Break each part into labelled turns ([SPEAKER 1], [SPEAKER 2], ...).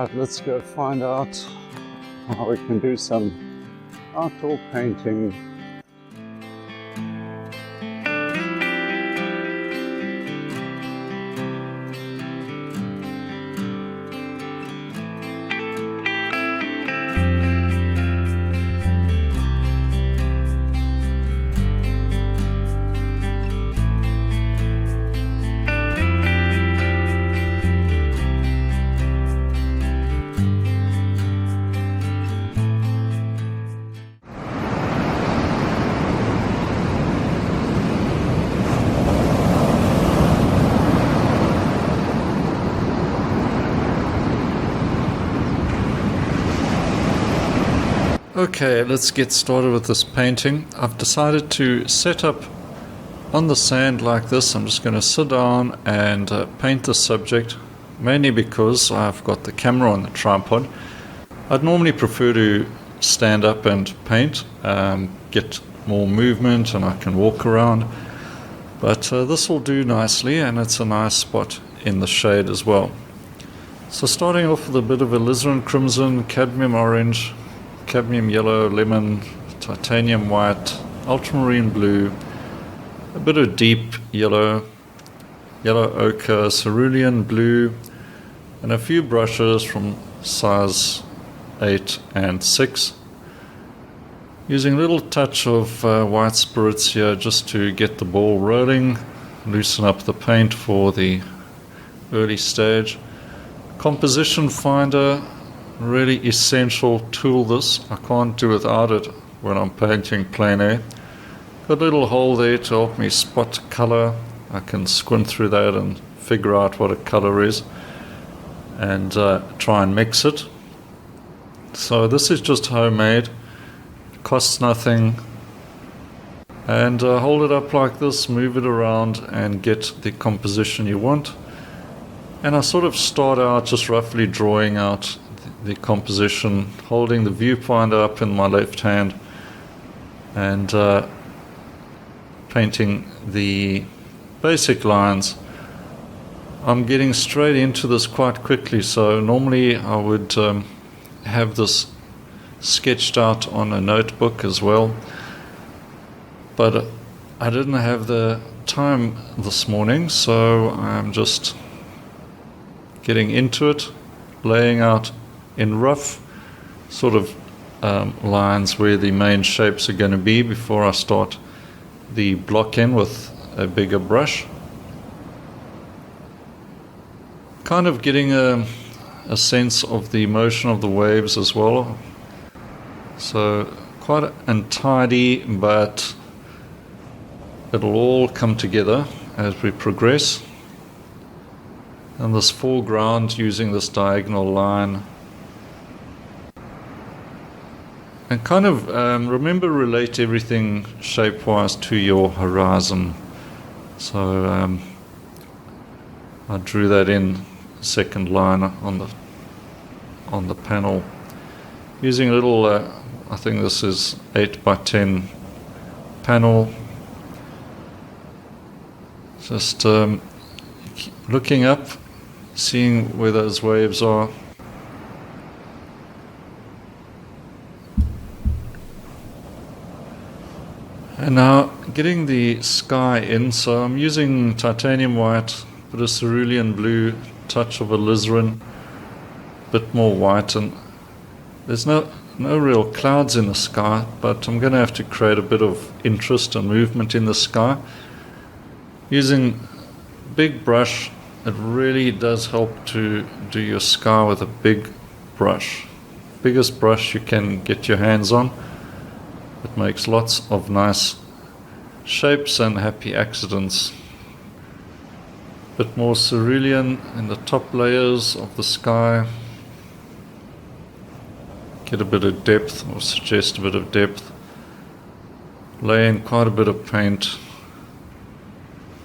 [SPEAKER 1] Alright, let's go find out how we can do some outdoor painting. Okay, let's get started with this painting. I've decided to set up on the sand like this. I'm just going to sit down and paint the subject, mainly because I've got the camera on the tripod. I'd normally prefer to stand up and paint, get more movement and I can walk around. But this will do nicely, and it's a nice spot in the shade as well. So starting off with a bit of alizarin crimson, cadmium orange, cadmium yellow, lemon, titanium white, ultramarine blue, a bit of deep yellow, yellow ochre, cerulean blue, and a few brushes from size 8 and 6. Using a little touch of white spirits here just to get the ball rolling, loosen up the paint for the early stage. Composition finder, really essential tool this. I can't do without it when I'm painting plein air. Got a little hole there to help me spot color. I can squint through that and figure out what a color is and try and mix it. So this is just homemade, costs nothing, and hold it up like this, move it around and get the composition you want. And I sort of start out just roughly drawing out the composition, holding the viewfinder up in my left hand and painting the basic lines. I'm getting straight into this quite quickly, so normally I would have this sketched out on a notebook as well, but I didn't have the time this morning, so I'm just getting into it, laying out in rough sort of lines where the main shapes are going to be before I start the block in with a bigger brush. Kind of getting a sense of the motion of the waves as well. So quite untidy, but it'll all come together as we progress. And this foreground using this diagonal line. And kind of remember, relate everything shape-wise to your horizon. So I drew that in second line on the panel using a little. I think this is 8 by 10 panel. Just looking up, seeing where those waves are. And now getting the sky in, so I'm using titanium white, bit of cerulean blue, touch of alizarin, bit more white, and there's no real clouds in the sky, but I'm going to have to create a bit of interest and movement in the sky. Using big brush, it really does help to do your sky with a big brush. Biggest brush you can get your hands on. It makes lots of nice shapes and happy accidents. Bit more cerulean in the top layers of the sky. Get a bit of depth, or suggest a bit of depth. Lay in quite a bit of paint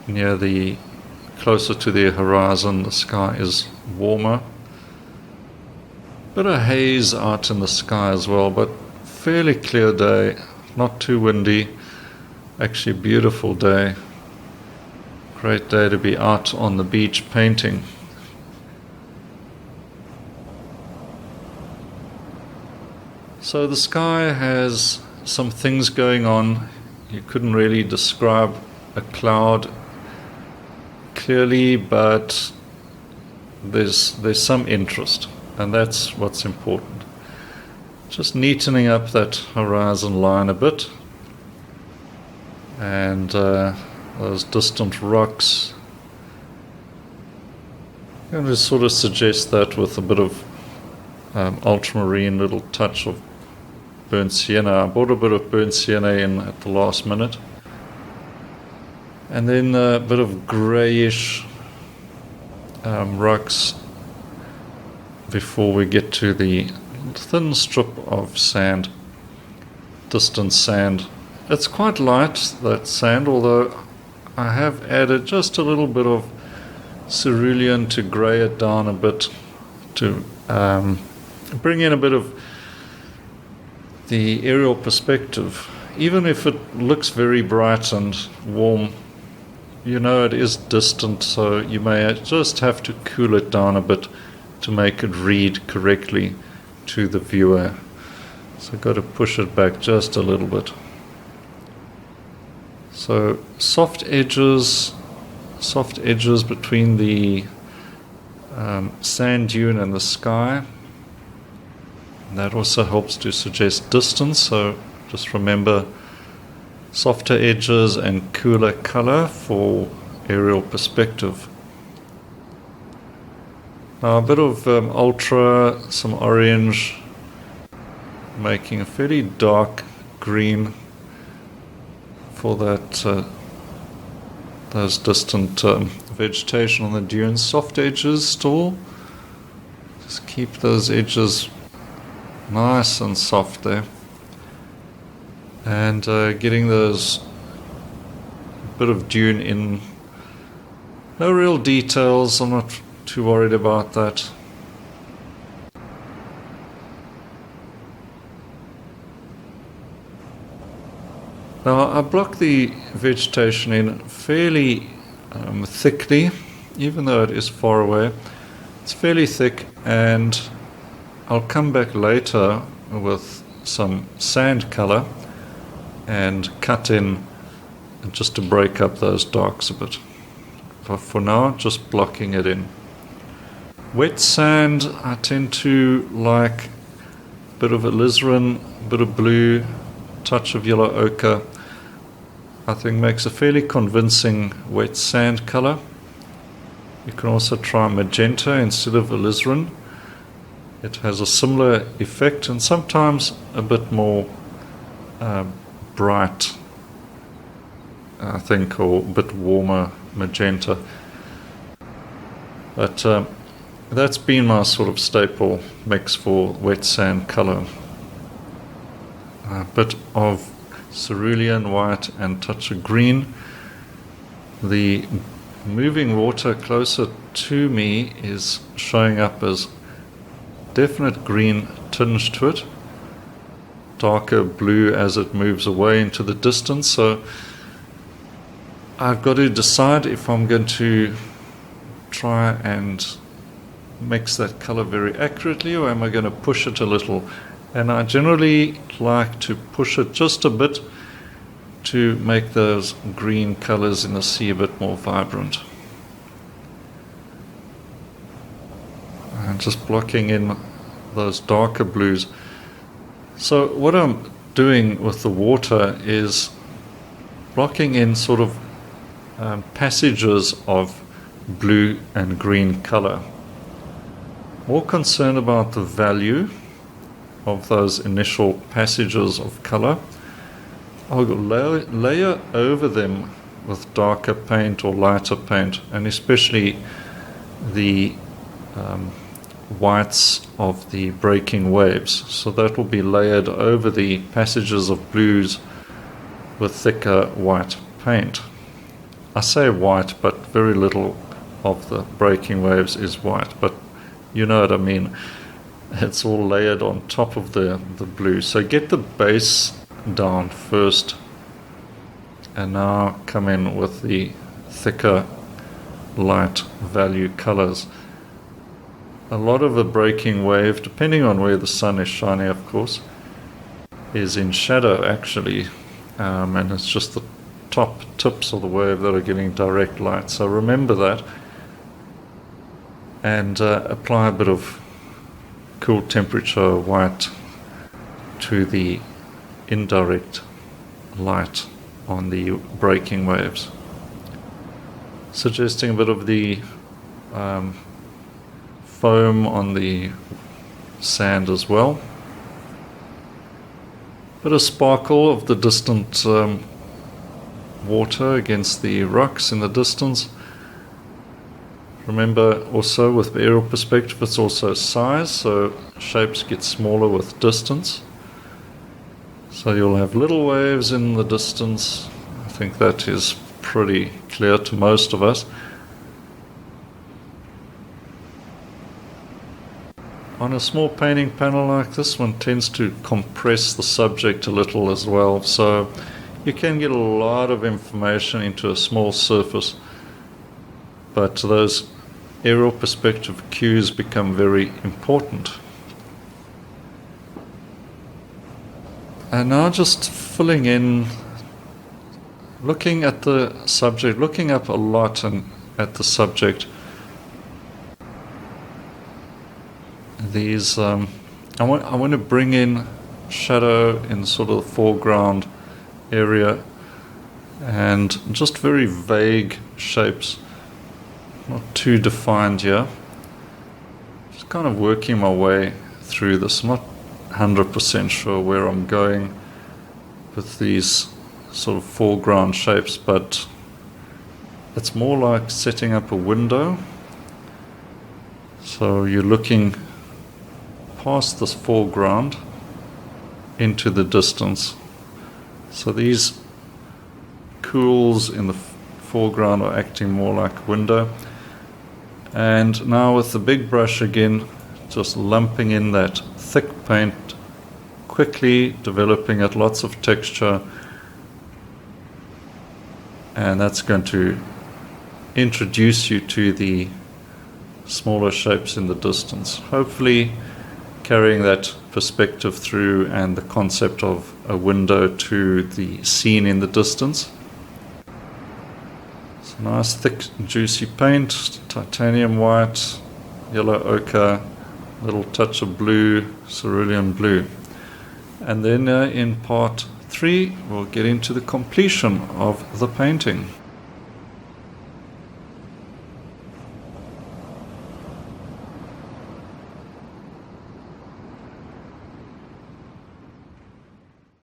[SPEAKER 1] near the closer to the horizon. The sky is warmer. Bit of haze out in the sky as well, but fairly clear day, not too windy, actually a beautiful day. Great day to be out on the beach painting. So the sky has some things going on. You couldn't really describe a cloud clearly, but there's some interest, and that's what's important. Just neatening up that horizon line a bit, and those distant rocks. I'm going to sort of suggest that with a bit of ultramarine, little touch of burnt sienna. I bought a bit of burnt sienna in at the last minute. And then a bit of greyish rocks before we get to the thin strip of sand, distant sand. It's quite light, that sand, although I have added just a little bit of cerulean to grey it down a bit, to bring in a bit of the aerial perspective. Even if it looks very bright and warm, you know it is distant, so you may just have to cool it down a bit to make it read correctly to the viewer. So I've got to push it back just a little bit. So soft edges between the sand dune and the sky. And that also helps to suggest distance, so just remember softer edges and cooler color for aerial perspective. Now a bit of ultra, some orange, making a fairly dark green for that those distant vegetation on the dunes. Soft edges still. Just keep those edges nice and soft there. And getting those bit of dune in. No real details, I'm not too worried about that. Now I block the vegetation in fairly thickly, even though it is far away. It's fairly thick, and I'll come back later with some sand color and cut in just to break up those darks a bit. But for now, just blocking it in. Wet sand, I tend to like a bit of alizarin, a bit of blue, touch of yellow ochre. I think makes a fairly convincing wet sand color. You can also try magenta instead of alizarin. It has a similar effect and sometimes a bit more bright, I think, or a bit warmer magenta. But that's been my sort of staple mix for wet sand color. A bit of cerulean white and touch of green. The moving water closer to me is showing up as definite green tinge to it, darker blue as it moves away into the distance. So I've got to decide if I'm going to try and mix that color very accurately, or am I going to push it a little. And I generally like to push it just a bit to make those green colors in the sea a bit more vibrant. And just blocking in those darker blues. So what I'm doing with the water is blocking in sort of passages of blue and green color. More concerned about the value of those initial passages of color. I'll layer over them with darker paint or lighter paint, and especially the whites of the breaking waves. So that will be layered over the passages of blues with thicker white paint. I say white, but very little of the breaking waves is white, but you know what I mean. It's all layered on top of the blue. So get the base down first, and now come in with the thicker light value colors. A lot of the breaking wave, depending on where the sun is shining, of course, is in shadow actually, and it's just the top tips of the wave that are getting direct light. So remember that, and apply a bit of cool temperature white to the indirect light on the breaking waves, suggesting a bit of the foam on the sand as well. Bit of sparkle of the distant water against the rocks in the distance. Remember also with aerial perspective it's also size, so shapes get smaller with distance. So you'll have little waves in the distance. I think that is pretty clear to most of us. On a small painting panel like this, one tends to compress the subject a little as well, so you can get a lot of information into a small surface, but those aerial perspective cues become very important. And now just filling in, looking at the subject, looking up a lot and at the subject. These, I want to bring in shadow in sort of the foreground area, and just very vague shapes, not too defined here. Just kind of working my way through this. I'm not 100% sure where I'm going with these sort of foreground shapes, but it's more like setting up a window. So you're looking past this foreground into the distance. So these cools in the foreground are acting more like a window. And now with the big brush again, just lumping in that thick paint, quickly developing it, lots of texture, and that's going to introduce you to the smaller shapes in the distance, hopefully carrying that perspective through and the concept of a window to the scene in the distance. So nice thick juicy paint, titanium white, yellow ochre, little touch of blue, cerulean blue. And then in part 3 we'll get into the completion of the painting.